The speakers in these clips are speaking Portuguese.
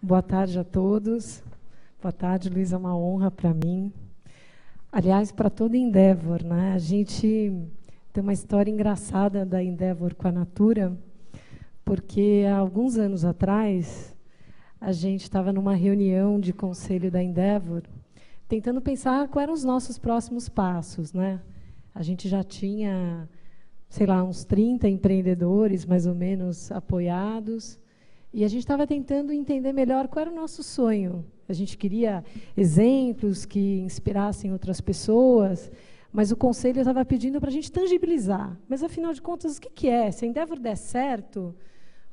Boa tarde a todos. Boa tarde, Luiz, é uma honra para mim. Aliás, para toda Endeavor, né? A gente tem uma história engraçada da Endeavor com a Natura, porque há alguns anos atrás, a gente estava numa reunião de conselho da Endeavor, tentando pensar quais eram os nossos próximos passos, né? A gente já tinha, sei lá, uns 30 empreendedores, mais ou menos, apoiados, e a gente estava tentando entender melhor qual era o nosso sonho. A gente queria exemplos que inspirassem outras pessoas, mas o conselho estava pedindo para a gente tangibilizar. Mas, afinal de contas, o que é? Se a Endeavor der certo,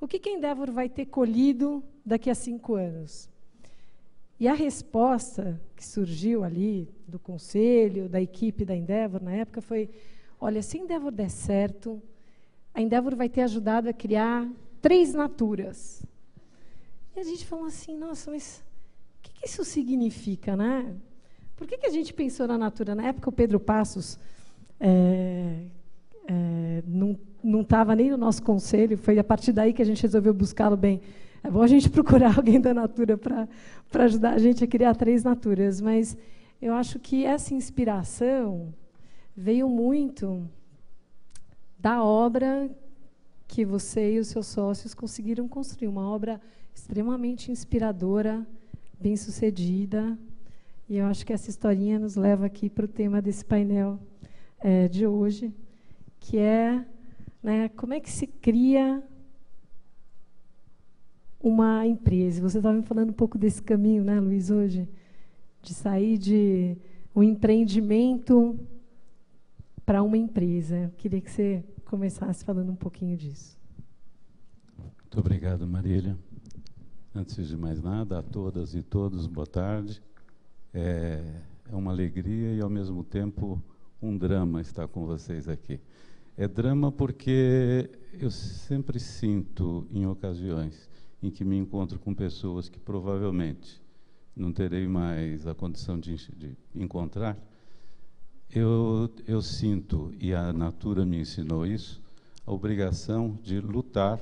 o que a Endeavor vai ter colhido daqui a 5 anos? E a resposta que surgiu ali do conselho, da equipe da Endeavor, na época, foi: olha, se a Endeavor der certo, a Endeavor vai ter ajudado a criar 3 Naturas. E a gente falou assim, nossa, mas o que isso significa, né? Por que a gente pensou na Natura? Na época, o Pedro Passos não estava nem no nosso conselho, foi a partir daí que a gente resolveu buscá-lo. Bem, é bom a gente procurar alguém da Natura para ajudar a gente a criar 3 Naturas, mas eu acho que essa inspiração veio muito da obra que você e os seus sócios conseguiram construir, uma obra extremamente inspiradora, bem-sucedida, e eu acho que essa historinha nos leva aqui para o tema desse painel de hoje, que é, né, como é que se cria uma empresa. Você estava me falando um pouco desse caminho, né, Luiz, hoje, de sair de um empreendimento para uma empresa. Eu queria que você começasse falando um pouquinho disso. Muito obrigado, Marília. Antes de mais nada, a todas e todos, boa tarde. É uma alegria e, ao mesmo tempo, um drama estar com vocês aqui. É drama porque eu sempre sinto, em ocasiões em que me encontro com pessoas que provavelmente não terei mais a condição de encontrar, eu sinto, e a Natura me ensinou isso, a obrigação de lutar,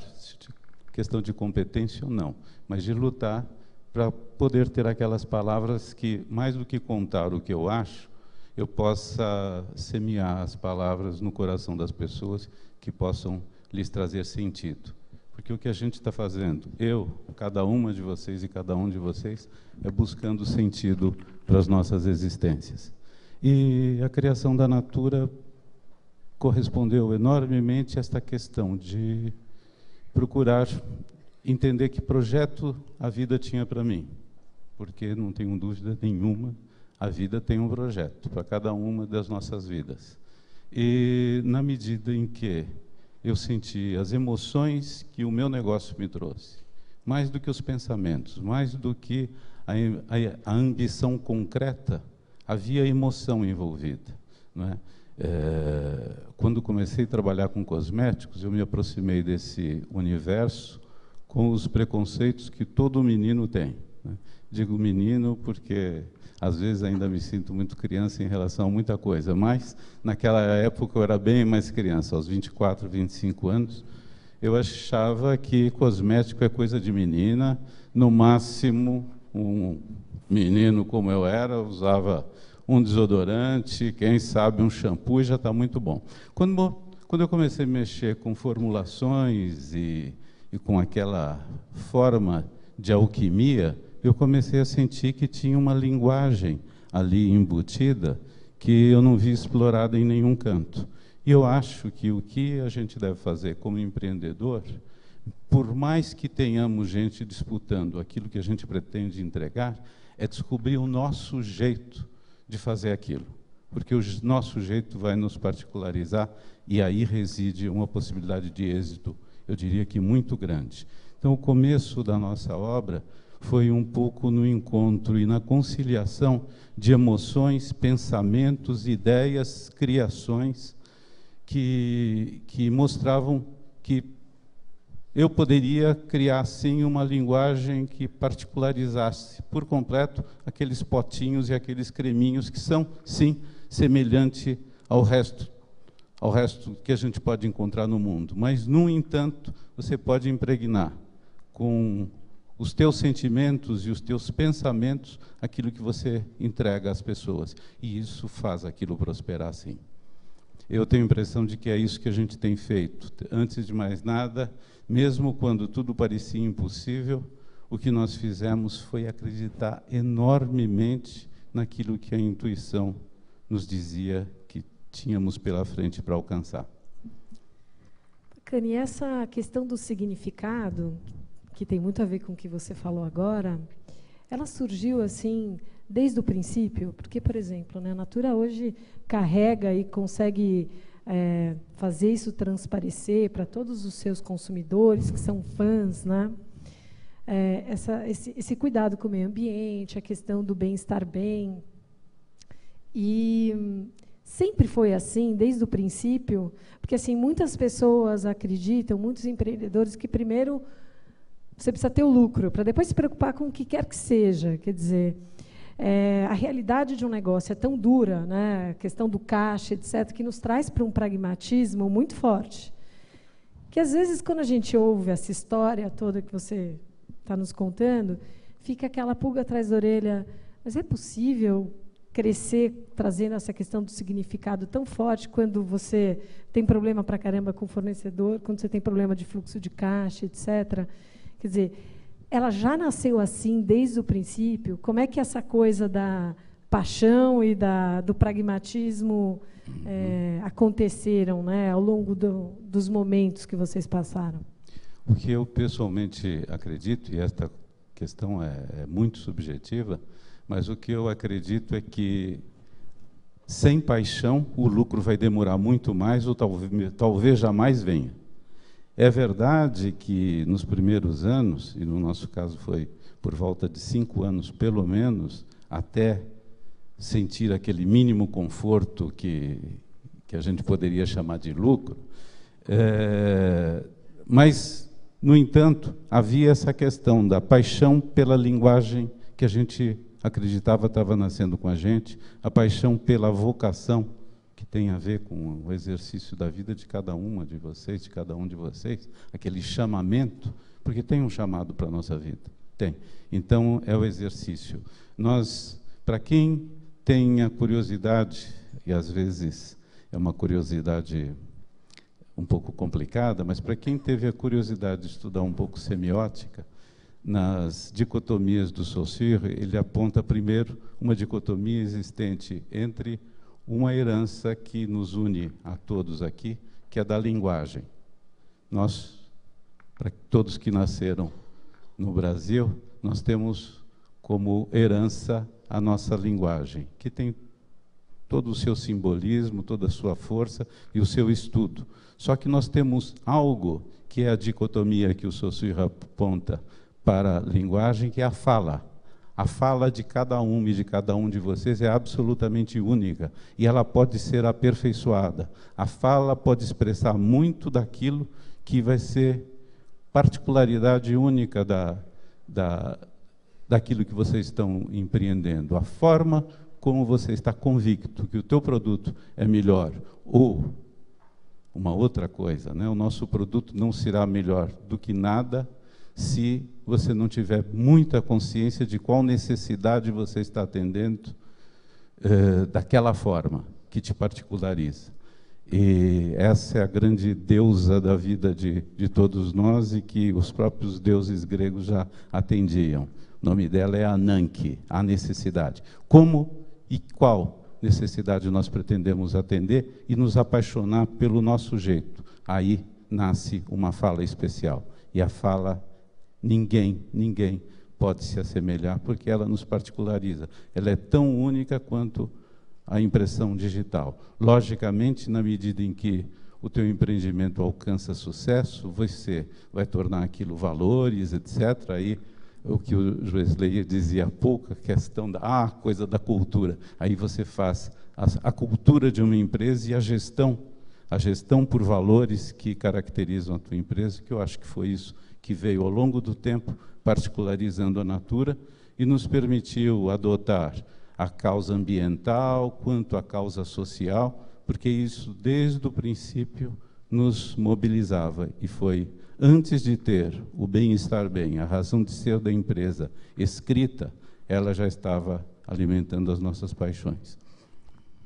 questão de competência ou não, mas de lutar para poder ter aquelas palavras que, mais do que contar o que eu acho, eu possa semear as palavras no coração das pessoas que possam lhes trazer sentido. Porque o que a gente está fazendo, cada uma de vocês e cada um de vocês, é buscando sentido para as nossas existências. E a criação da Natura correspondeu enormemente a esta questão de procurar entender que projeto a vida tinha para mim, porque, não tenho dúvida nenhuma, a vida tem um projeto para cada uma das nossas vidas. E, na medida em que eu senti as emoções que o meu negócio me trouxe, mais do que os pensamentos, mais do que a ambição concreta, havia emoção envolvida, não é? Quando comecei a trabalhar com cosméticos, eu me aproximei desse universo com os preconceitos que todo menino tem, né? Digo menino porque, às vezes, ainda me sinto muito criança em relação a muita coisa, mas, naquela época, eu era bem mais criança, aos 24, 25 anos, eu achava que cosmético é coisa de menina, no máximo, um menino como eu era, usava um desodorante, quem sabe um shampoo, e já está muito bom. Quando eu comecei a mexer com formulações e com aquela forma de alquimia, eu comecei a sentir que tinha uma linguagem ali embutida que eu não vi explorada em nenhum canto. E eu acho que o que a gente deve fazer como empreendedor, por mais que tenhamos gente disputando aquilo que a gente pretende entregar, é descobrir o nosso jeito de fazer aquilo, porque o nosso jeito vai nos particularizar e aí reside uma possibilidade de êxito, eu diria que muito grande. Então, o começo da nossa obra foi um pouco no encontro e na conciliação de emoções, pensamentos, ideias, criações que mostravam que eu poderia criar, sim, uma linguagem que particularizasse por completo aqueles potinhos e aqueles creminhos que são, sim, semelhante ao resto que a gente pode encontrar no mundo. Mas, no entanto, você pode impregnar com os teus sentimentos e os teus pensamentos aquilo que você entrega às pessoas. E isso faz aquilo prosperar, sim. Eu tenho a impressão de que é isso que a gente tem feito. Antes de mais nada, mesmo quando tudo parecia impossível, o que nós fizemos foi acreditar enormemente naquilo que a intuição nos dizia que tínhamos pela frente para alcançar. Bacana, e essa questão do significado, que tem muito a ver com o que você falou agora, ela surgiu assim desde o princípio? Porque, por exemplo, né, a Natura hoje carrega e consegue fazer isso transparecer para todos os seus consumidores, que são fãs, né? Esse cuidado com o meio ambiente, a questão do bem-estar bem. E sempre foi assim, desde o princípio, porque assim, muitas pessoas acreditam, muitos empreendedores, que primeiro você precisa ter o lucro, para depois se preocupar com o que quer que seja. Quer dizer, a realidade de um negócio é tão dura, né, a questão do caixa, etc., que nos traz para um pragmatismo muito forte. Que, às vezes, quando a gente ouve essa história toda que você está nos contando, fica aquela pulga atrás da orelha. Mas é possível crescer trazendo essa questão do significado tão forte quando você tem problema para caramba com o fornecedor, quando você tem problema de fluxo de caixa, etc.? Quer dizer, ela já nasceu assim desde o princípio? Como é que essa coisa da paixão e do pragmatismo aconteceram, né, ao longo dos momentos que vocês passaram? O que eu pessoalmente acredito, e esta questão é muito subjetiva, mas o que eu acredito é que, sem paixão, o lucro vai demorar muito mais ou talvez jamais venha. É verdade que, nos primeiros anos, e no nosso caso foi por volta de 5 anos, pelo menos, até sentir aquele mínimo conforto que a gente poderia chamar de lucro, mas, no entanto, havia essa questão da paixão pela linguagem que a gente acreditava estava nascendo com a gente, a paixão pela vocação, que tem a ver com o exercício da vida de cada uma de vocês, de cada um de vocês, aquele chamamento, porque tem um chamado para a nossa vida, tem. Então, é o exercício. Nós, para quem tem a curiosidade, e às vezes é uma curiosidade um pouco complicada, mas para quem teve a curiosidade de estudar um pouco semiótica, nas dicotomias do Saussure, ele aponta primeiro uma dicotomia existente entre uma herança que nos une a todos aqui, que é da linguagem. Nós, para todos que nasceram no Brasil, nós temos como herança a nossa linguagem, que tem todo o seu simbolismo, toda a sua força e o seu estudo. Só que nós temos algo que é a dicotomia que o Saussure aponta para a linguagem, que é a fala. A fala de cada um e de cada um de vocês é absolutamente única e ela pode ser aperfeiçoada. A fala pode expressar muito daquilo que vai ser particularidade única daquilo que vocês estão empreendendo. A forma como você está convicto que o teu produto é melhor ou uma outra coisa, né? O nosso produto não será melhor do que nada se você não tiver muita consciência de qual necessidade você está atendendo daquela forma que te particulariza. E essa é a grande deusa da vida de todos nós e que os próprios deuses gregos já atendiam. O nome dela é Ananke, a necessidade. Como e qual necessidade nós pretendemos atender e nos apaixonar pelo nosso jeito. Aí nasce uma fala especial. E a fala, ninguém pode se assemelhar, porque ela nos particulariza. Ela é tão única quanto a impressão digital. Logicamente, na medida em que o teu empreendimento alcança sucesso, você vai tornar aquilo valores, etc. Aí, o que o Joesley dizia há pouco, a questão da coisa da cultura. Aí você faz a cultura de uma empresa e a gestão por valores que caracterizam a tua empresa, que eu acho que foi isso que veio ao longo do tempo particularizando a Natura e nos permitiu adotar a causa ambiental quanto a causa social, porque isso, desde o princípio, nos mobilizava e foi antes de ter o bem-estar bem, a razão de ser da empresa escrita, ela já estava alimentando as nossas paixões.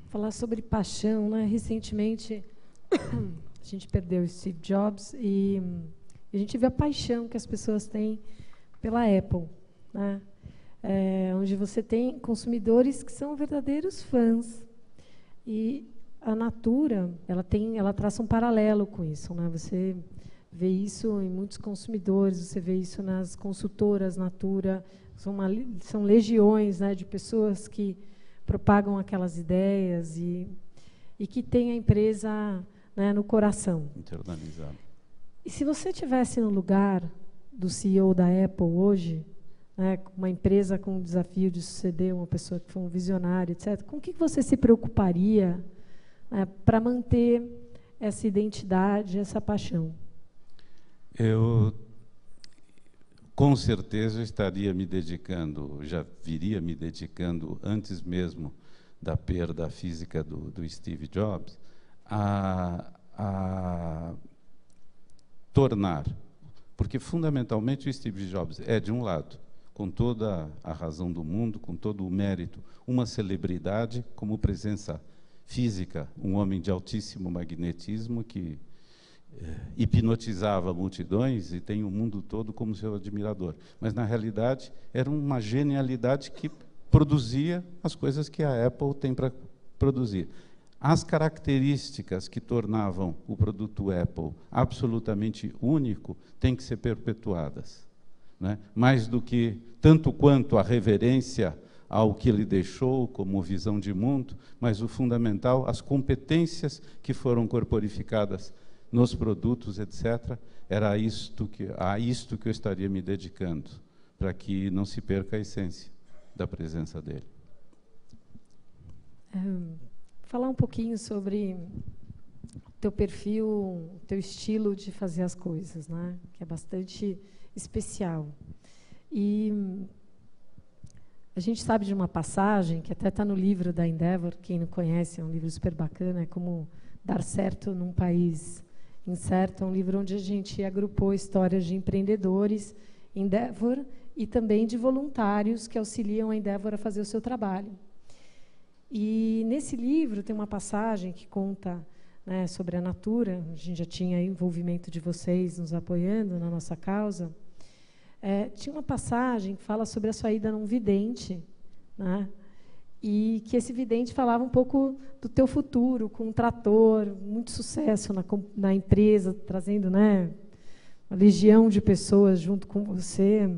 Falar sobre paixão, né? Recentemente, a gente perdeu o Steve Jobs e a gente vê a paixão que as pessoas têm pela Apple, né? Onde você tem consumidores que são verdadeiros fãs. E a Natura, ela traça um paralelo com isso, né? Você vê isso em muitos consumidores, você vê isso nas consultoras Natura, são legiões, né, de pessoas que propagam aquelas ideias e que têm a empresa, né, no coração. Internalizado. E se você estivesse no lugar do CEO da Apple hoje, né, uma empresa com o desafio de suceder uma pessoa que foi um visionário, etc., com o que você se preocuparia, né, para manter essa identidade, essa paixão? Eu, com certeza, estaria me dedicando, já viria me dedicando, antes mesmo da perda física do Steve Jobs, a tornar, porque fundamentalmente o Steve Jobs é, de um lado, com toda a razão do mundo, com todo o mérito, uma celebridade como presença física, um homem de altíssimo magnetismo que hipnotizava multidões e tem o mundo todo como seu admirador. Mas, na realidade, era uma genialidade que produzia as coisas que a Apple tem para produzir. As características que tornavam o produto Apple absolutamente único têm que ser perpetuadas, né? Mais do que, tanto quanto a reverência ao que ele deixou como visão de mundo, mas o fundamental, as competências que foram corporificadas nos produtos, etc., era a isto que eu estaria me dedicando, para que não se perca a essência da presença dele. Falar um pouquinho sobre o teu perfil, o teu estilo de fazer as coisas, né? Que é bastante especial. E a gente sabe de uma passagem, que até está no livro da Endeavor, quem não conhece, é um livro super bacana, é como dar certo num país incerto, é um livro onde a gente agrupou histórias de empreendedores, Endeavor, e também de voluntários que auxiliam a Endeavor a fazer o seu trabalho. E nesse livro tem uma passagem que conta, né, sobre a Natura, a gente já tinha envolvimento de vocês nos apoiando na nossa causa. Tinha uma passagem que fala sobre a sua ida num vidente, né, e que esse vidente falava um pouco do teu futuro, com um trator, muito sucesso na empresa, trazendo, né, uma legião de pessoas junto com você.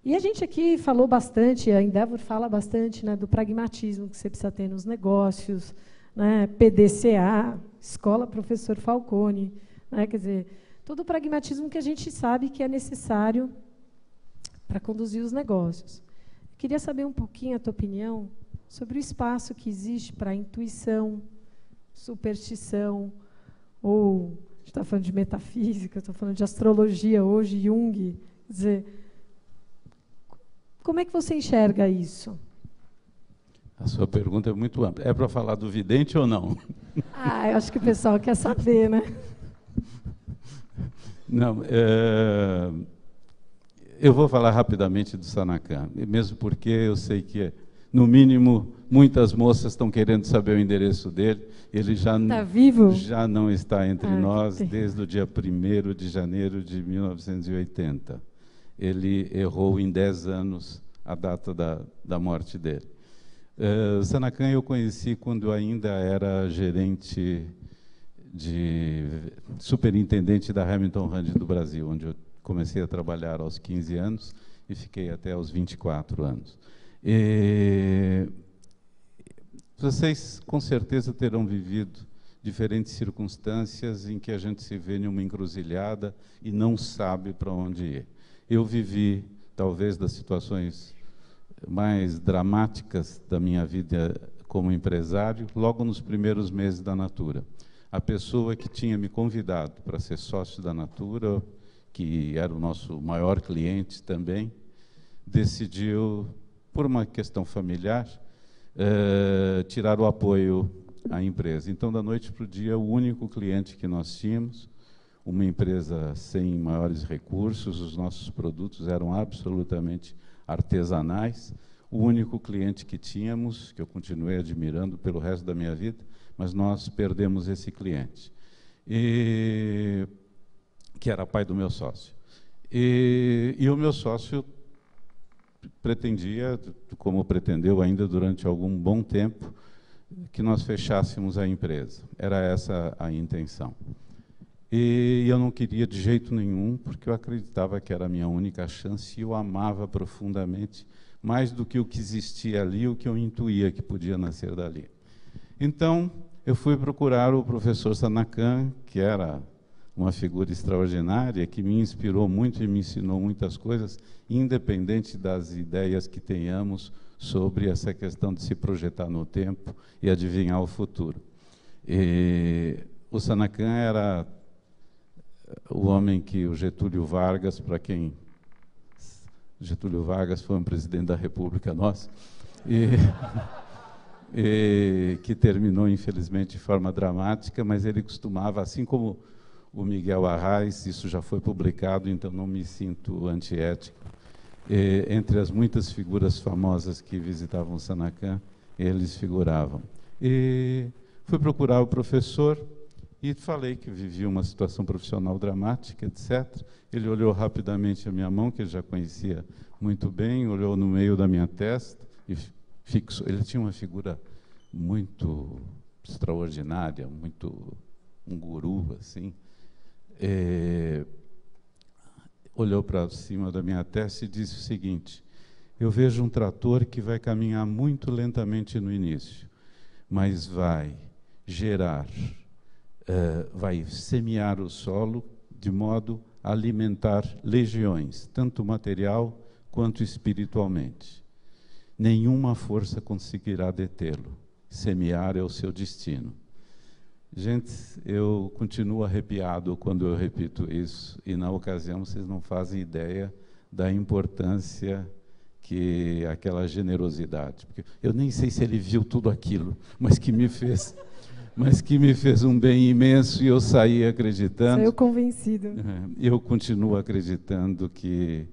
E a gente aqui falou bastante, a Endeavor fala bastante, né, do pragmatismo que você precisa ter nos negócios, né, PDCA, Escola Professor Falcone, né, quer dizer, todo o pragmatismo que a gente sabe que é necessário para conduzir os negócios. Eu queria saber um pouquinho a tua opinião sobre o espaço que existe para a intuição, superstição, ou, a gente está falando de metafísica, estou falando de astrologia hoje, Jung, quer dizer, como é que você enxerga isso? A sua pergunta é muito ampla. É para falar do vidente ou não? Eu acho que o pessoal quer saber, né? Não, eu vou falar rapidamente do Sanacan, mesmo porque eu sei que, no mínimo, muitas moças estão querendo saber o endereço dele. Ele já, vivo? Já não está entre nós desde o dia 1º de janeiro de 1980. Ele errou em 10 anos a data da morte dele. O Sanacan eu conheci quando eu ainda era gerente superintendente da Hamilton Rand do Brasil, onde eu comecei a trabalhar aos 15 anos e fiquei até aos 24 anos. Vocês, com certeza, terão vivido diferentes circunstâncias em que a gente se vê em uma encruzilhada e não sabe para onde ir. Eu vivi, talvez, das situações mais dramáticas da minha vida como empresário, logo nos primeiros meses da Natura. A pessoa que tinha me convidado para ser sócio da Natura, que era o nosso maior cliente também, decidiu, por uma questão familiar, tirar o apoio à empresa. Então, da noite para o dia, o único cliente que nós tínhamos, uma empresa sem maiores recursos, os nossos produtos eram absolutamente artesanais. O único cliente que tínhamos, que eu continuei admirando pelo resto da minha vida, mas nós perdemos esse cliente, que era pai do meu sócio. E o meu sócio pretendia, como pretendeu ainda durante algum bom tempo, que nós fechássemos a empresa. Era essa a intenção. E eu não queria de jeito nenhum, porque eu acreditava que era a minha única chance e eu amava profundamente, mais do que o que existia ali, o que eu intuía que podia nascer dali. Então, eu fui procurar o professor Sanacan, que era uma figura extraordinária, que me inspirou muito e me ensinou muitas coisas, independente das ideias que tenhamos sobre essa questão de se projetar no tempo e adivinhar o futuro. O Sanacan era o homem que o Getúlio Vargas, para quem... Getúlio Vargas foi um presidente da República nossa, que terminou, infelizmente, de forma dramática, mas ele costumava, assim como o Miguel Arraes, isso já foi publicado, então não me sinto antiético. Entre as muitas figuras famosas que visitavam o Sanacan, eles figuravam. Fui procurar o professor e falei que vivia uma situação profissional dramática, etc. Ele olhou rapidamente a minha mão, que ele já conhecia muito bem, olhou no meio da minha testa e fixou. Ele tinha uma figura muito extraordinária, muito um guru, assim. Olhou para cima da minha testa e disse o seguinte: eu vejo um trator que vai caminhar muito lentamente no início, mas vai gerar, vai semear o solo de modo a alimentar legiões, tanto material quanto espiritualmente. Nenhuma força conseguirá detê-lo. Semear é o seu destino. Gente, eu continuo arrepiado quando eu repito isso, e na ocasião vocês não fazem ideia da importância que aquela generosidade, porque eu nem sei se ele viu tudo aquilo, mas que me fez um bem imenso, e eu saí acreditando. Saiu convencido. Eu continuo acreditando que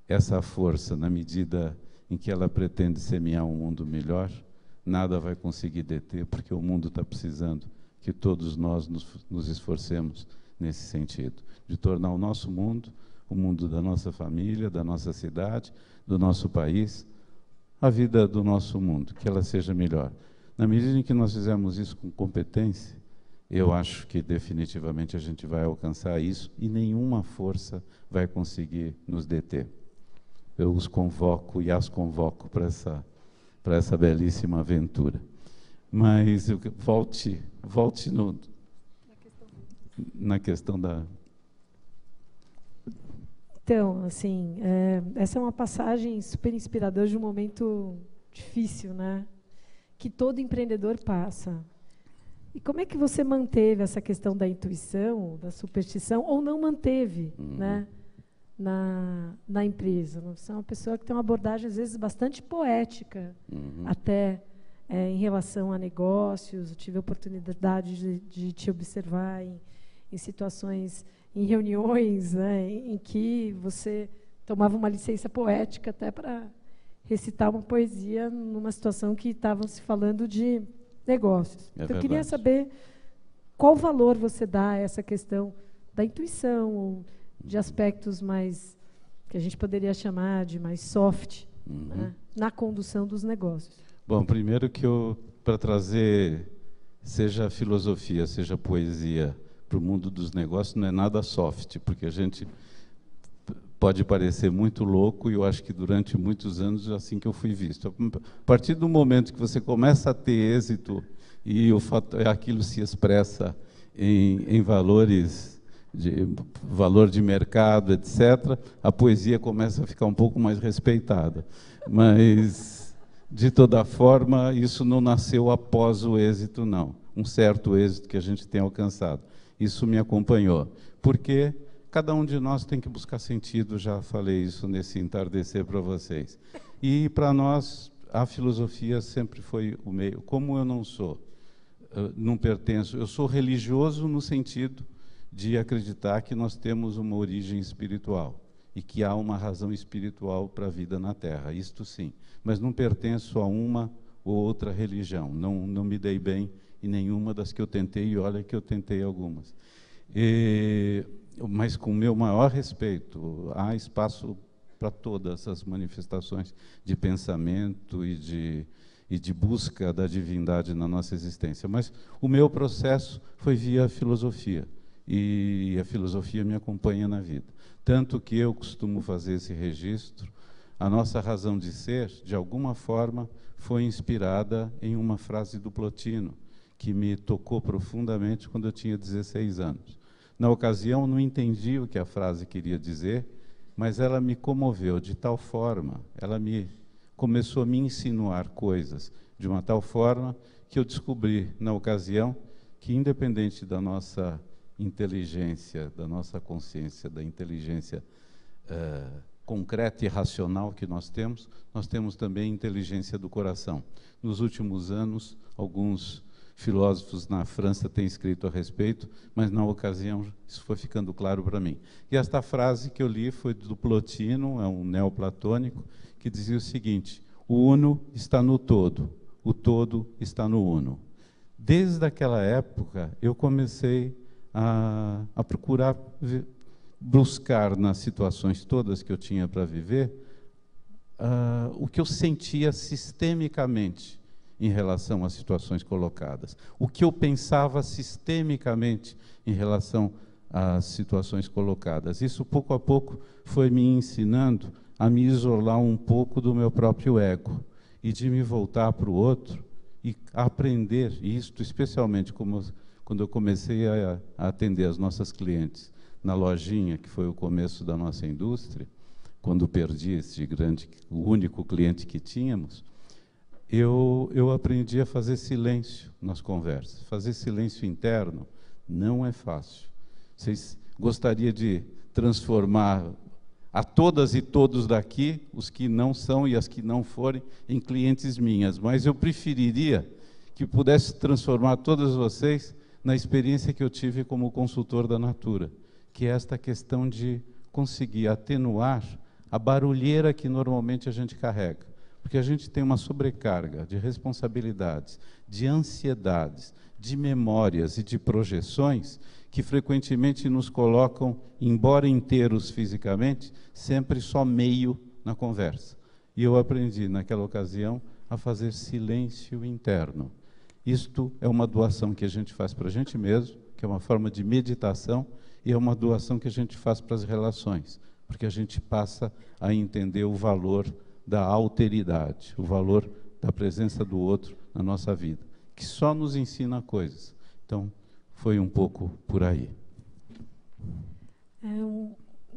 essa força, na medida em que ela pretende semear um mundo melhor, nada vai conseguir deter, porque o mundo está precisando que todos nós nos esforcemos nesse sentido, de tornar o nosso mundo, o mundo da nossa família, da nossa cidade, do nosso país, a vida do nosso mundo, que ela seja melhor. Na medida em que nós fizermos isso com competência, eu acho que definitivamente a gente vai alcançar isso e nenhuma força vai conseguir nos deter. Eu os convoco e as convoco para essa belíssima aventura. Mas volte na questão da... Então, assim, essa é uma passagem super inspiradora de um momento difícil, né? Que todo empreendedor passa. E como é que você manteve essa questão da intuição, da superstição, ou não manteve, né? Na empresa? Você é uma pessoa que tem uma abordagem, às vezes, bastante poética, até em relação a negócios. Eu tive a oportunidade de te observar em situações, em reuniões, né, em que você tomava uma licença poética até para recitar uma poesia numa situação que estavam se falando de negócios. Então, eu queria saber qual valor você dá a essa questão da intuição, ou de aspectos mais, que a gente poderia chamar de mais soft, né, na condução dos negócios. Bom, primeiro que para trazer, seja filosofia, seja poesia, para o mundo dos negócios, não é nada soft, porque a gente pode parecer muito louco, e eu acho que durante muitos anos é assim que eu fui visto. A partir do momento que você começa a ter êxito e aquilo se expressa em valores, valor de mercado, etc., a poesia começa a ficar um pouco mais respeitada. Mas, de toda forma, isso não nasceu após o êxito, não. Um certo êxito que a gente tem alcançado. Isso me acompanhou. Porque cada um de nós tem que buscar sentido, já falei isso nesse entardecer para vocês. E, para nós, a filosofia sempre foi o meio. Como eu não sou, não pertenço, eu sou religioso no sentido de acreditar que nós temos uma origem espiritual e que há uma razão espiritual para a vida na Terra, isto sim. Mas não pertenço a uma ou outra religião, não me dei bem em nenhuma das que eu tentei, e olha que eu tentei algumas. Mas com o meu maior respeito, há espaço para todas as manifestações de pensamento e de busca da divindade na nossa existência. Mas o meu processo foi via filosofia, e a filosofia me acompanha na vida. Tanto que eu costumo fazer esse registro, a nossa razão de ser, de alguma forma, foi inspirada em uma frase do Plotino, que me tocou profundamente quando eu tinha 16 anos. Na ocasião, não entendi o que a frase queria dizer, mas ela me comoveu de tal forma, começou a me insinuar coisas de uma tal forma que eu descobri, na ocasião, que independente da nossa inteligência, da nossa consciência, da inteligência concreta e racional que nós temos também inteligência do coração. Nos últimos anos, alguns filósofos na França têm escrito a respeito, mas na ocasião isso foi ficando claro para mim. E esta frase que eu li foi do Plotino, é um neoplatônico, que dizia o seguinte: o uno está no todo, o todo está no uno. Desde aquela época, eu comecei a procurar buscar nas situações todas que eu tinha para viver o que eu sentia sistemicamente em relação às situações colocadas, o que eu pensava sistemicamente em relação às situações colocadas. Isso, pouco a pouco, foi me ensinando a me isolar um pouco do meu próprio ego e de me voltar para o outro e aprender isto, especialmente quando eu comecei a atender as nossas clientes na lojinha, que foi o começo da nossa indústria, quando perdi o único cliente que tínhamos, eu aprendi a fazer silêncio nas conversas. Fazer silêncio interno não é fácil. Vocês gostariam de transformar a todas e todos daqui, os que não são e as que não forem, em clientes minhas, mas eu preferiria que pudesse transformar todas vocês na experiência que eu tive como consultor da Natura, que é esta questão de conseguir atenuar a barulheira que normalmente a gente carrega. Porque a gente tem uma sobrecarga de responsabilidades, de ansiedades, de memórias e de projeções que frequentemente nos colocam, embora inteiros fisicamente, sempre só meio na conversa. E eu aprendi, naquela ocasião, a fazer silêncio interno. Isto é uma doação que a gente faz para a gente mesmo, que é uma forma de meditação, e é uma doação que a gente faz para as relações, porque a gente passa a entender o valor da alteridade, o valor da presença do outro na nossa vida, que só nos ensina coisas. Então, foi um pouco por aí.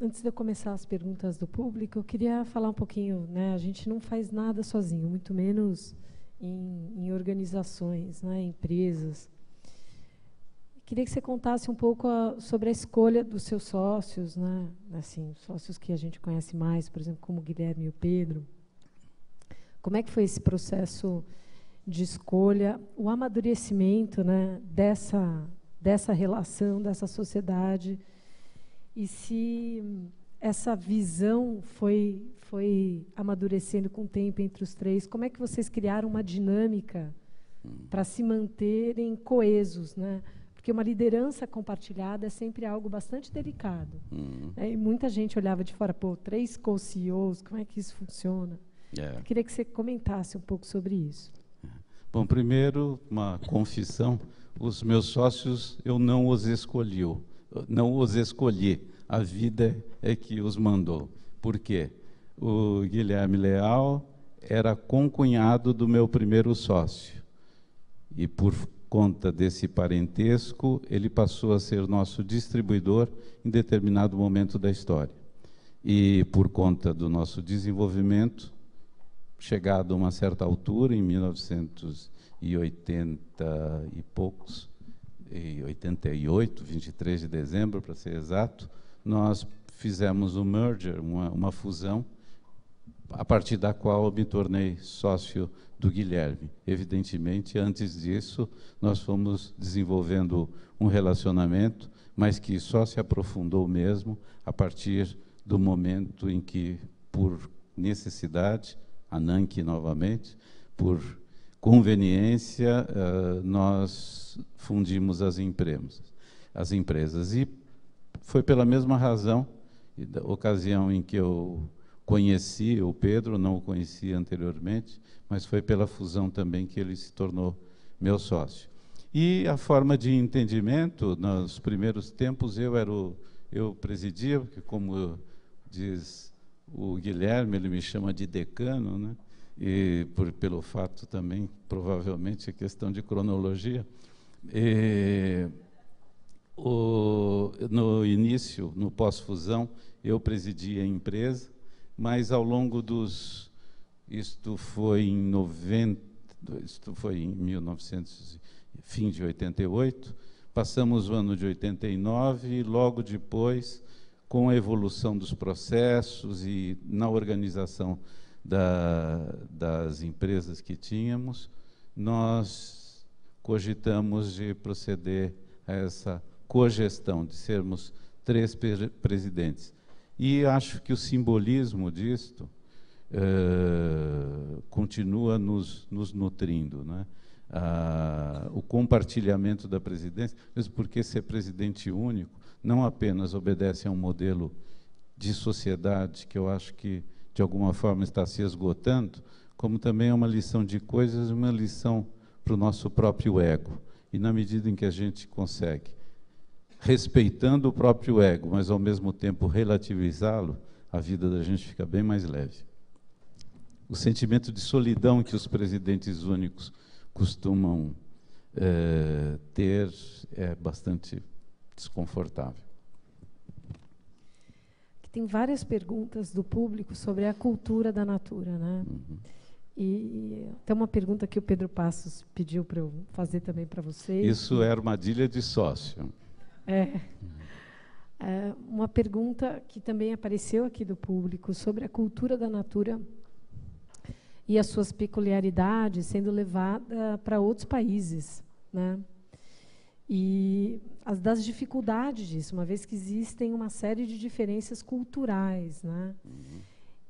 Antes de eu começar as perguntas do público, eu queria falar um pouquinho, né? A gente não faz nada sozinho, muito menos em organizações, né? Empresas. Queria que você contasse um pouco sobre a escolha dos seus sócios, né? Assim, sócios que a gente conhece mais, por exemplo, como o Guilherme e o Pedro. Como é que foi esse processo de escolha, o amadurecimento, né, dessa relação, dessa sociedade, e se essa visão foi amadurecendo com o tempo entre os três? Como é que vocês criaram uma dinâmica para se manterem coesos, né? Porque uma liderança compartilhada é sempre algo bastante delicado. E muita gente olhava de fora, pô, 3 co-CEOs, como é que isso funciona? Eu queria que você comentasse um pouco sobre isso. Bom, primeiro, uma confissão: os meus sócios, eu não os escolhi, a vida é que os mandou. Por quê? O Guilherme Leal era concunhado do meu primeiro sócio, e por conta desse parentesco, ele passou a ser nosso distribuidor em determinado momento da história. E por conta do nosso desenvolvimento, chegado a uma certa altura, em 1980 e poucos, 88, 23 de dezembro, para ser exato, nós fizemos um merger, uma fusão, a partir da qual eu me tornei sócio do Guilherme. Evidentemente, antes disso, nós fomos desenvolvendo um relacionamento, mas que só se aprofundou mesmo a partir do momento em que, por necessidade, ANANC novamente, por conveniência, nós fundimos as empresas. E foi pela mesma razão, e da ocasião em que eu conheci o Pedro, não o conhecia anteriormente, mas foi pela fusão também que ele se tornou meu sócio. E a forma de entendimento, nos primeiros tempos, eu presidia, porque, como diz o Guilherme, ele me chama de decano, né? E pelo fato também, provavelmente, a questão de cronologia. No início, no pós-fusão, eu presidia a empresa, mas ao longo dos... Isto foi em 1900, fim de 88, passamos o ano de 89 e logo depois, com a evolução dos processos e na organização das empresas que tínhamos, nós cogitamos de proceder a essa cogestão, de sermos 3 presidentes. E acho que o simbolismo disto continua nos nutrindo, né? O compartilhamento da presidência, mesmo porque ser presidente único não apenas obedece a um modelo de sociedade que eu acho que, de alguma forma, está se esgotando, como também é uma lição de coisas, uma lição para o nosso próprio ego. E, na medida em que a gente consegue, respeitando o próprio ego, mas, ao mesmo tempo, relativizá-lo, a vida da gente fica bem mais leve. O sentimento de solidão que os presidentes únicos costumam ter é bastante desconfortável. Tem várias perguntas do público sobre a cultura da Natura, né? Uhum. E tem uma pergunta que o Pedro Passos pediu para eu fazer também para vocês. Isso é armadilha de sócio. Uma pergunta que também apareceu aqui do público sobre a cultura da Natura e as suas peculiaridades sendo levada para outros países, né? E das dificuldades disso, uma vez que existem uma série de diferenças culturais, né? Uhum.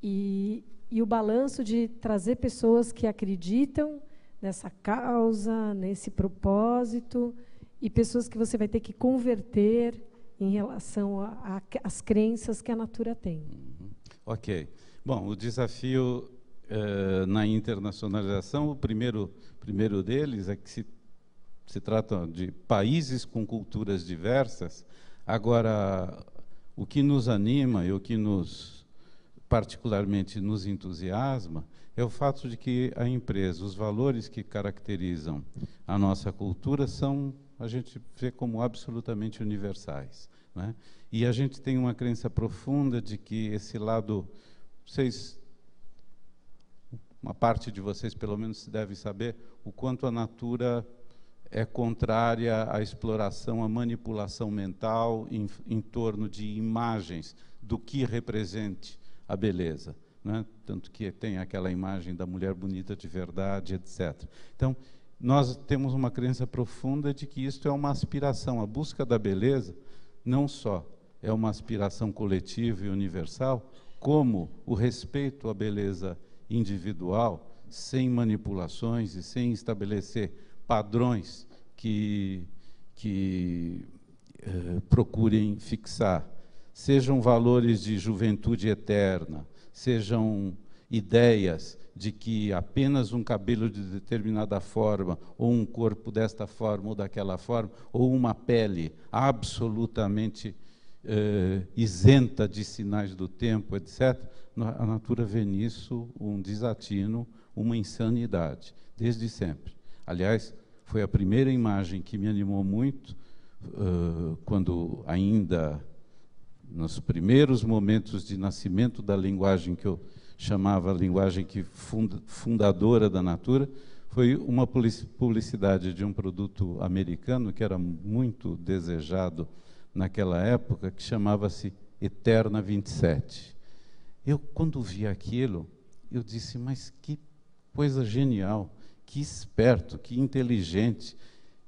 E o balanço de trazer pessoas que acreditam nessa causa, nesse propósito, e pessoas que você vai ter que converter em relação às crenças que a Natura tem. Uhum. Ok. Bom, o desafio na internacionalização, o primeiro deles é que se trata de países com culturas diversas. Agora, o que nos anima e o que particularmente nos entusiasma é o fato de que a empresa, os valores que caracterizam a nossa cultura a gente vê como absolutamente universais, né? E a gente tem uma crença profunda de que esse lado, uma parte de vocês pelo menos deve saber o quanto a Natura é contrária à exploração, à manipulação mental em torno de imagens do que represente a beleza, né? Tanto que tem aquela imagem da mulher bonita de verdade, etc. Então, nós temos uma crença profunda de que isto é uma aspiração. A busca da beleza não só é uma aspiração coletiva e universal, como o respeito à beleza individual, sem manipulações e sem estabelecer padrões que procurem fixar, sejam valores de juventude eterna, sejam ideias de que apenas um cabelo de determinada forma, ou um corpo desta forma ou daquela forma, ou uma pele absolutamente isenta de sinais do tempo, etc., a Natura vê nisso um desatino, uma insanidade, desde sempre. Aliás, foi a primeira imagem que me animou muito, quando ainda, nos primeiros momentos de nascimento da linguagem que eu chamava a linguagem fundadora da Natura, foi uma publicidade de um produto americano que era muito desejado naquela época, que chamava-se Eterna 27. Eu, quando vi aquilo, eu disse, mas que coisa genial, que esperto, que inteligente.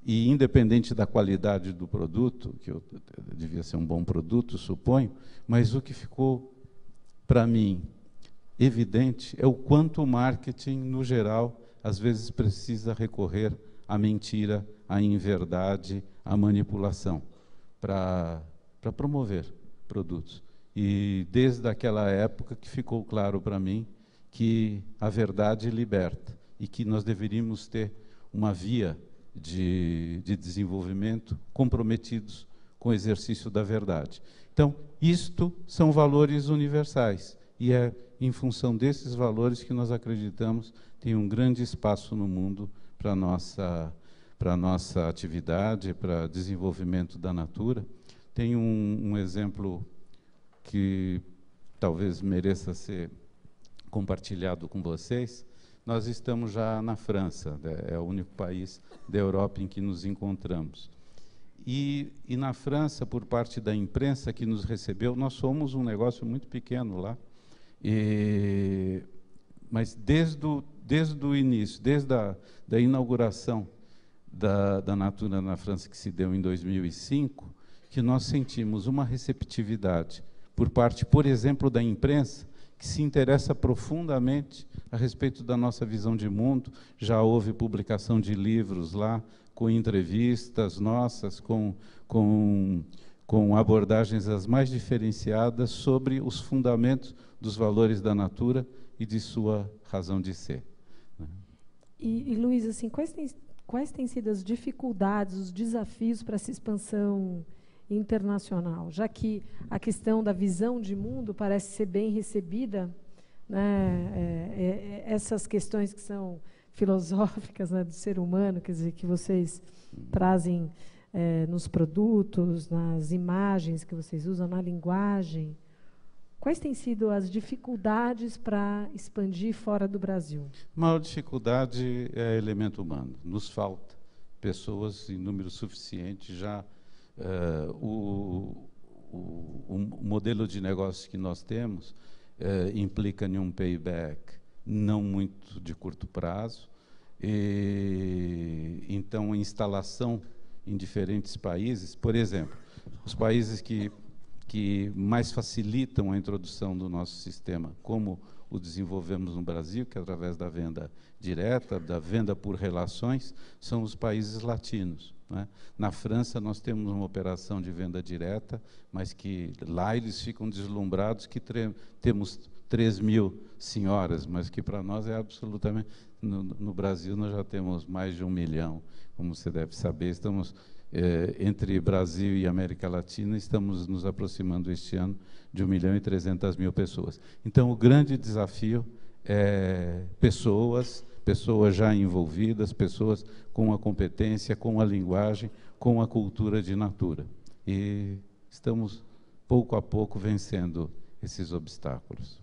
e independente da qualidade do produto, que devia ser um bom produto, suponho, mas o que ficou, para mim, evidente é o quanto o marketing, no geral, às vezes precisa recorrer à mentira, à inverdade, à manipulação, para promover produtos. E desde aquela época que ficou claro para mim que a verdade liberta e que nós deveríamos ter uma via de desenvolvimento comprometidos com o exercício da verdade. Então, isto são valores universais, e é em função desses valores que nós acreditamos tem um grande espaço no mundo para a nossa atividade, para desenvolvimento da Natura. Tem um exemplo que talvez mereça ser compartilhado com vocês. Nós estamos já na França, é o único país da Europa em que nos encontramos. E na França, por parte da imprensa que nos recebeu, nós somos um negócio muito pequeno lá, mas desde o início, desde a inauguração da Natura na França, que se deu em 2005, que nós sentimos uma receptividade por parte, por exemplo, da imprensa, que se interessa profundamente a respeito da nossa visão de mundo. Já houve publicação de livros lá, com entrevistas nossas, com abordagens as mais diferenciadas sobre os fundamentos dos valores da Natura e de sua razão de ser. E Luiz, assim, quais têm sido as dificuldades, os desafios para essa expansão internacional, já que a questão da visão de mundo parece ser bem recebida, né? Essas questões que são filosóficas, né, do ser humano, quer dizer, que vocês trazem nos produtos, nas imagens que vocês usam, na linguagem. Quais têm sido as dificuldades para expandir fora do Brasil? A maior dificuldade é elemento humano. Nos falta pessoas em número suficiente já. O modelo de negócio que nós temos implica em um payback não muito de curto prazo, então a instalação em diferentes países, por exemplo, os países que mais facilitam a introdução do nosso sistema, como o desenvolvemos no Brasil, que é através da venda direta, da venda por relações, são os países latinos, né? Na França, nós temos uma operação de venda direta, mas que lá eles ficam deslumbrados que temos 3.000 senhoras, mas que para nós é absolutamente... No Brasil, nós já temos mais de 1 milhão, como você deve saber. Estamos, entre Brasil e América Latina, estamos nos aproximando este ano de 1.300.000 pessoas. Então, o grande desafio é pessoas já envolvidas, pessoas com a competência, com a linguagem, com a cultura de Natura. E estamos, pouco a pouco, vencendo esses obstáculos.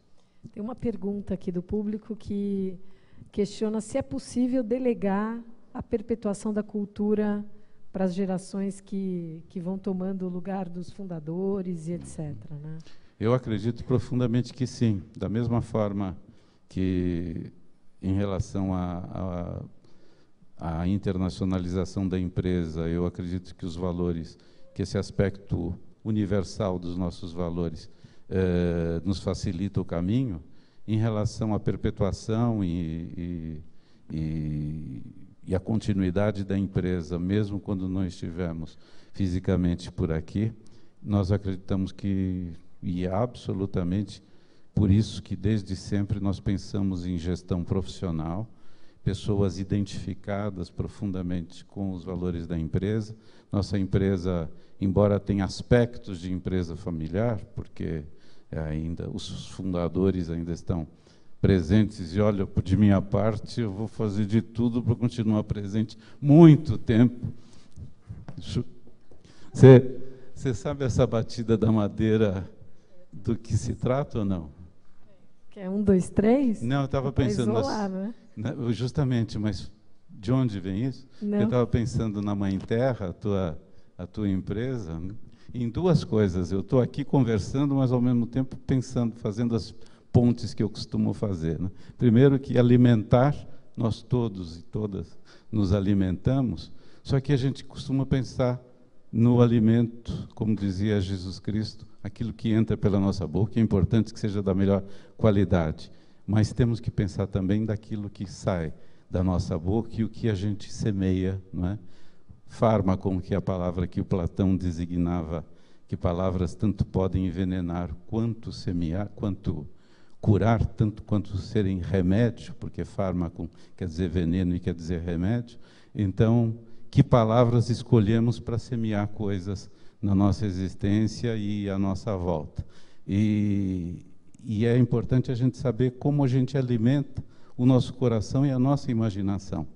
Tem uma pergunta aqui do público que questiona se é possível delegar a perpetuação da cultura para as gerações que vão tomando o lugar dos fundadores e etc., né? Eu acredito profundamente que sim. Da mesma forma que, em relação à internacionalização da empresa, eu acredito que os valores, que esse aspecto universal dos nossos valores nos facilita o caminho. Em relação à perpetuação e a continuidade da empresa, mesmo quando não estivermos fisicamente por aqui, nós acreditamos que, e é absolutamente por isso que desde sempre nós pensamos em gestão profissional, pessoas identificadas profundamente com os valores da empresa. Nossa empresa, embora tenha aspectos de empresa familiar, porque ainda os fundadores ainda estão presentes, e olha, de minha parte, eu vou fazer de tudo para continuar presente muito tempo. Você sabe essa batida da madeira do que se trata ou não? Que é 1, 2, 3? Não, eu estava pensando... Isolar, né? Justamente, mas de onde vem isso? Não. Eu estava pensando na Mãe Terra, a tua empresa, né? Em duas coisas. Eu estou aqui conversando, mas, ao mesmo tempo, pensando, fazendo as pontes que eu costumo fazer, né? Primeiro, que alimentar, nós todos e todas nos alimentamos Só que a gente costuma pensar no alimento, como dizia Jesus Cristo, aquilo que entra pela nossa boca, é importante que seja da melhor qualidade, mas temos que pensar também daquilo que sai da nossa boca e o que a gente semeia, não é? Fármaco, que é a palavra que o Platão designava, que palavras tanto podem envenenar quanto semear, quanto curar, tanto quanto serem remédio, porque fármaco quer dizer veneno e quer dizer remédio. Então, que palavras escolhemos para semear coisas na nossa existência e à nossa volta. E é importante a gente saber como a gente alimenta o nosso coração e a nossa imaginação.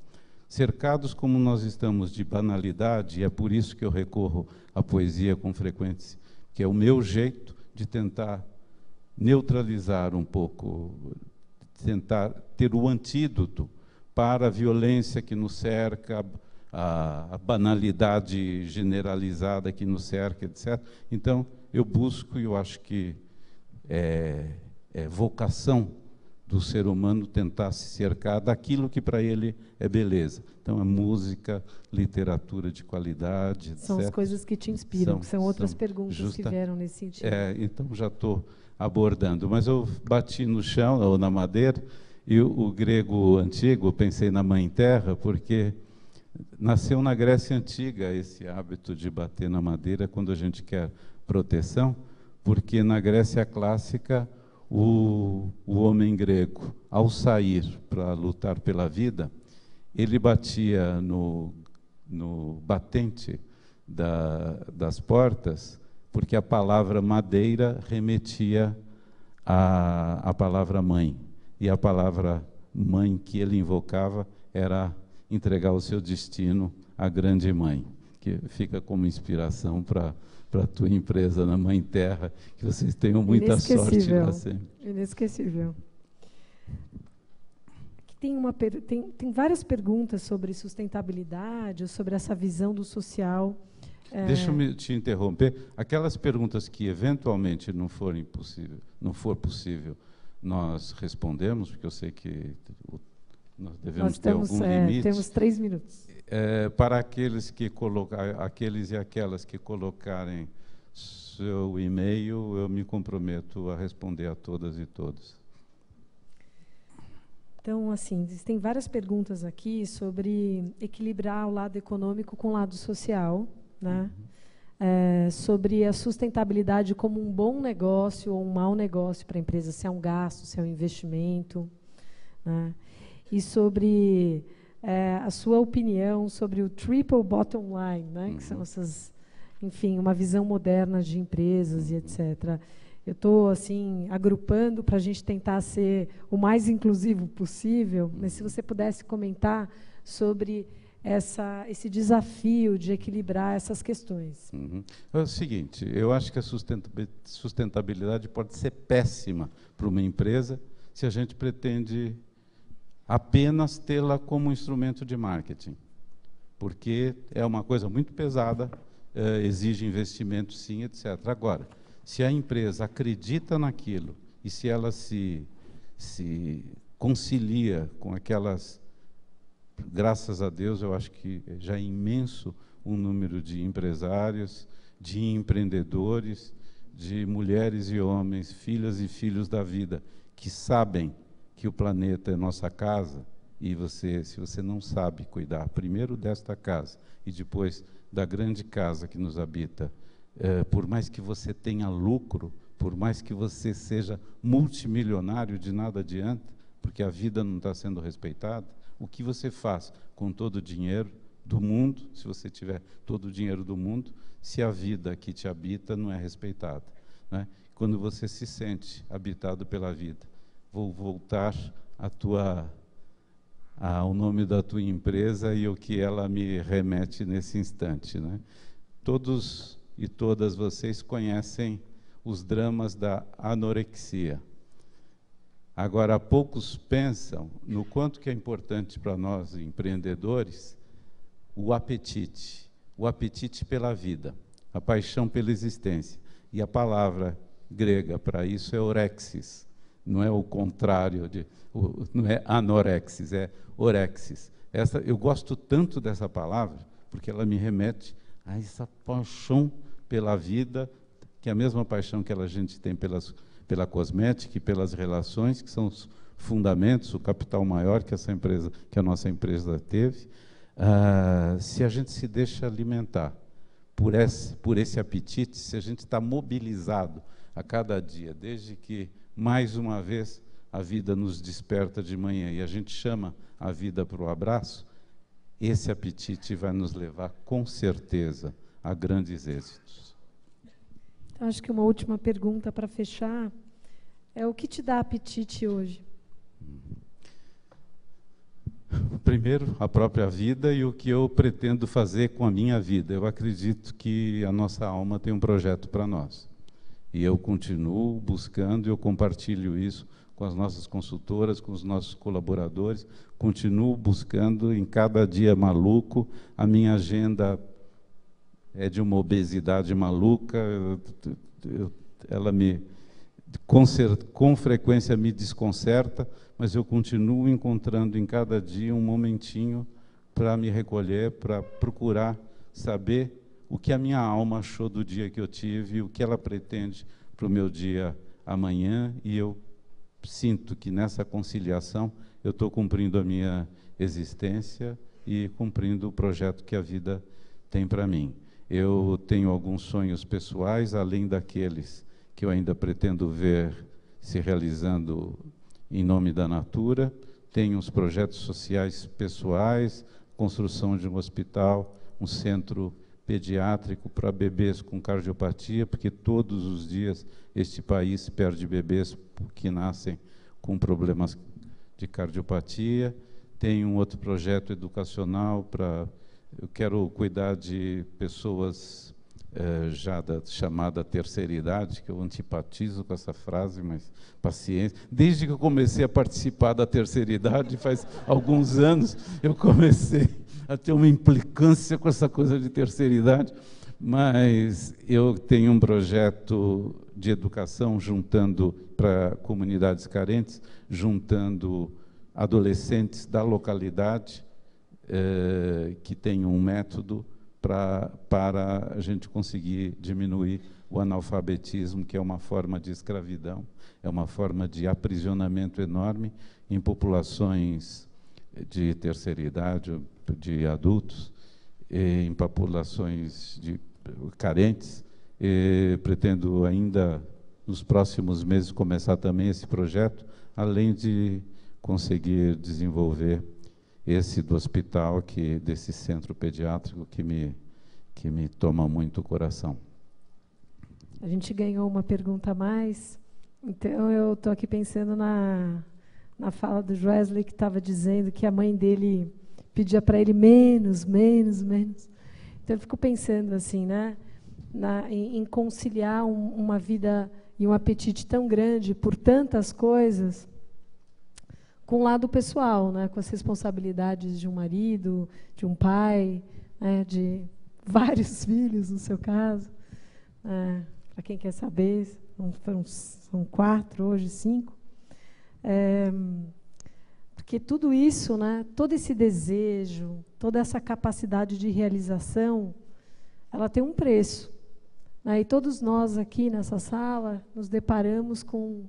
Cercados como nós estamos de banalidade, e é por isso que eu recorro à poesia com frequência, que é o meu jeito de tentar neutralizar um pouco, tentar ter o antídoto para a violência que nos cerca, a banalidade generalizada que nos cerca, etc. Então, eu busco, e eu acho que é vocação do ser humano tentar se cercar daquilo que para ele é beleza. Então, é música, literatura de qualidade, etc. São as coisas que te inspiram, que são outras perguntas que vieram nesse sentido. Então, já estou abordando. Mas eu bati no chão, ou na madeira, e o grego antigo, pensei na Mãe Terra, porque nasceu na Grécia Antiga esse hábito de bater na madeira quando a gente quer proteção, porque na Grécia Clássica, o homem grego, ao sair para lutar pela vida, ele batia no batente das portas, porque a palavra madeira remetia à palavra mãe. E a palavra mãe que ele invocava era entregar o seu destino à grande mãe, que fica como inspiração para a tua empresa na Mãe Terra, que vocês tenham muita sorte lá sempre. Inesquecível. Tem várias perguntas sobre sustentabilidade, sobre essa visão do social. Deixa eu te interromper. Aquelas perguntas que eventualmente não for possível, nós respondemos, porque eu sei que nós devemos ter algum limite. Temos 3 minutos. Para aqueles e aquelas que colocarem seu e-mail, eu me comprometo a responder a todas e todos. Então, assim, existem várias perguntas aqui sobre equilibrar o lado econômico com o lado social, né? Sobre a sustentabilidade como um bom negócio ou um mau negócio para a empresa, se é um gasto, se é um investimento, né? E sobre a sua opinião sobre o triple bottom line, né? Que são essas, enfim, uma visão moderna de empresas e etc. Eu estou assim agrupando para a gente tentar ser o mais inclusivo possível, mas se você pudesse comentar sobre esse desafio de equilibrar essas questões. É o seguinte, eu acho que a sustentabilidade pode ser péssima para uma empresa se a gente pretende apenas tê-la como instrumento de marketing, porque é uma coisa muito pesada, exige investimento, sim, etc. Agora, se a empresa acredita naquilo e se ela se concilia com aquelas, graças a Deus, eu acho que já é imenso o número de empresários, de empreendedores, de mulheres e homens, filhas e filhos da vida, que sabem que o planeta é nossa casa, e se você não sabe cuidar primeiro desta casa e depois da grande casa que nos habita, por mais que você tenha lucro, por mais que você seja multimilionário, de nada adianta, porque a vida não está sendo respeitada. O que você faz com todo o dinheiro do mundo, se você tiver todo o dinheiro do mundo, se a vida que te habita não é respeitada, né? Quando você se sente habitado pela vida, vou voltar ao nome da tua empresa e o que ela me remete nesse instante, né? Todos e todas vocês conhecem os dramas da anorexia. Agora, poucos pensam no quanto que é importante para nós, empreendedores, o apetite pela vida, a paixão pela existência. E a palavra grega para isso é orexis, não é o contrário, não é anorexis, é orexis. Eu gosto tanto dessa palavra, porque ela me remete a essa paixão pela vida, que é a mesma paixão que a gente tem pela cosmética e pelas relações, que são os fundamentos, o capital maior que a nossa empresa teve. Se a gente se deixa alimentar por esse apetite, se a gente está mobilizado a cada dia, desde que, mais uma vez, a vida nos desperta de manhã e a gente chama a vida para o abraço, esse apetite vai nos levar, com certeza, a grandes êxitos. Então, acho que uma última pergunta para fechar é: o que te dá apetite hoje? Primeiro, a própria vida e o que eu pretendo fazer com a minha vida. Eu acredito que a nossa alma tem um projeto para nós. E eu continuo buscando, eu compartilho isso com as nossas consultoras, com os nossos colaboradores, continuo buscando em cada dia maluco. A minha agenda é de uma obesidade maluca, ela com frequência me desconcerta, mas eu continuo encontrando em cada dia um momentinho para me recolher, para procurar saber o que a minha alma achou do dia que eu tive, o que ela pretende para o meu dia amanhã, e eu sinto que nessa conciliação eu estou cumprindo a minha existência e cumprindo o projeto que a vida tem para mim. Eu tenho alguns sonhos pessoais, além daqueles que eu ainda pretendo ver se realizando em nome da Natura. Tenho uns projetos sociais pessoais, construção de um hospital, um centro pediátrico para bebês com cardiopatia, porque todos os dias este país perde bebês que nascem com problemas de cardiopatia. Tenho um outro projeto educacional eu quero cuidar de pessoas já da chamada terceira idade, que eu antipatizo com essa frase, mas paciência. Desde que eu comecei a participar da terceira idade, faz alguns anos, eu comecei a ter uma implicância com essa coisa de terceira idade, mas eu tenho um projeto de educação juntando para comunidades carentes, juntando adolescentes da localidade, que tem um método para a gente conseguir diminuir o analfabetismo, que é uma forma de escravidão, é uma forma de aprisionamento enorme em populações de terceira idade, de adultos, em populações carentes. Pretendo ainda, nos próximos meses, começar também esse projeto, além de conseguir desenvolver esse do hospital, desse centro pediátrico que me toma muito o coração. A gente ganhou uma pergunta a mais, então eu estou aqui pensando na fala do Joesley, que estava dizendo que a mãe dele pedia para ele menos. Então eu fico pensando assim, né, em conciliar uma vida e um apetite tão grande por tantas coisas, com o lado pessoal, né, com as responsabilidades de um marido, de um pai, né, de vários filhos, no seu caso. Para quem quer saber, são 4, hoje 5. Porque tudo isso, né, todo esse desejo, toda essa capacidade de realização, ela tem um preço. Né, e todos nós aqui nessa sala nos deparamos com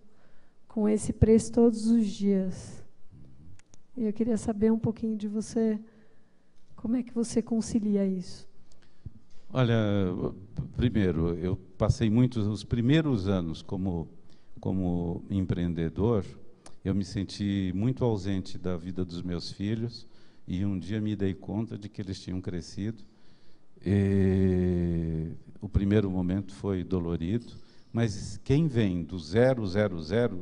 esse preço todos os dias. E eu queria saber um pouquinho de você, como é que você concilia isso? Olha, primeiro, eu passei os primeiros anos como empreendedor, eu me senti muito ausente da vida dos meus filhos, e um dia me dei conta de que eles tinham crescido. O primeiro momento foi dolorido, mas quem vem do 000,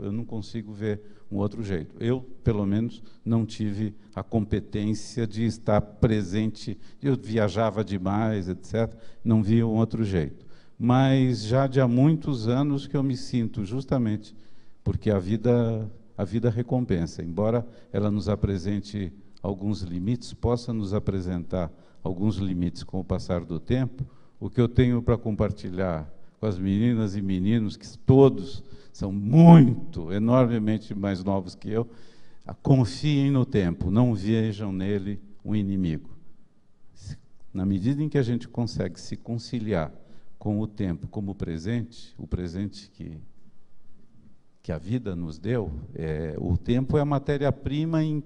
eu não consigo ver um outro jeito. Eu, pelo menos, não tive a competência de estar presente. Eu viajava demais, etc. Não via um outro jeito. Mas já há muitos anos que eu me sinto, justamente porque a vida recompensa. Embora ela nos apresente alguns limites, possa nos apresentar alguns limites com o passar do tempo, o que eu tenho para compartilhar com as meninas e meninos, que todos são enormemente mais novos que eu, confiem no tempo, não vejam nele um inimigo. Na medida em que a gente consegue se conciliar com o tempo como o presente que a vida nos deu, o tempo é a matéria-prima em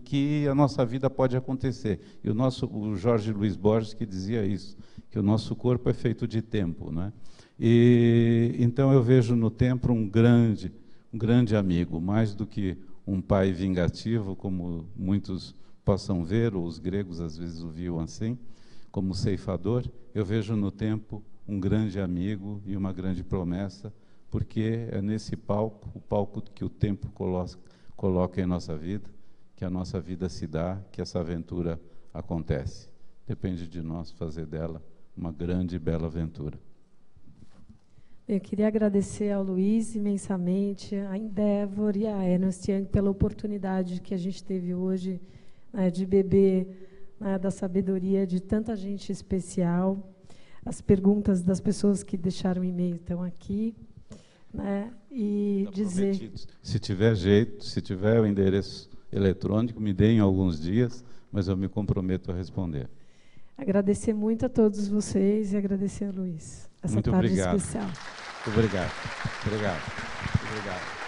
que a nossa vida pode acontecer. E o Jorge Luiz Borges que dizia isso, que o nosso corpo é feito de tempo, né? E então eu vejo no tempo um grande amigo, mais do que um pai vingativo, como muitos possam ver, ou os gregos às vezes o viam assim, como ceifador. Eu vejo no tempo um grande amigo e uma grande promessa, porque é nesse palco, o palco que o tempo coloca em nossa vida, que a nossa vida se dá, que essa aventura acontece. Depende de nós fazer dela uma grande e bela aventura. Eu queria agradecer ao Luiz imensamente, à Endeavor e à Ernst Young pela oportunidade que a gente teve hoje, né, de beber, né, da sabedoria de tanta gente especial. As perguntas das pessoas que deixaram e-mail estão aqui, né, e Tá dizer... prometido. Se tiver jeito, se tiver o endereço eletrônico, me deem alguns dias, mas eu me comprometo a responder. Agradecer muito a todos vocês e agradecer a Luiz. Essa Muito tarde obrigado. especial. Obrigado. Obrigado. Obrigado.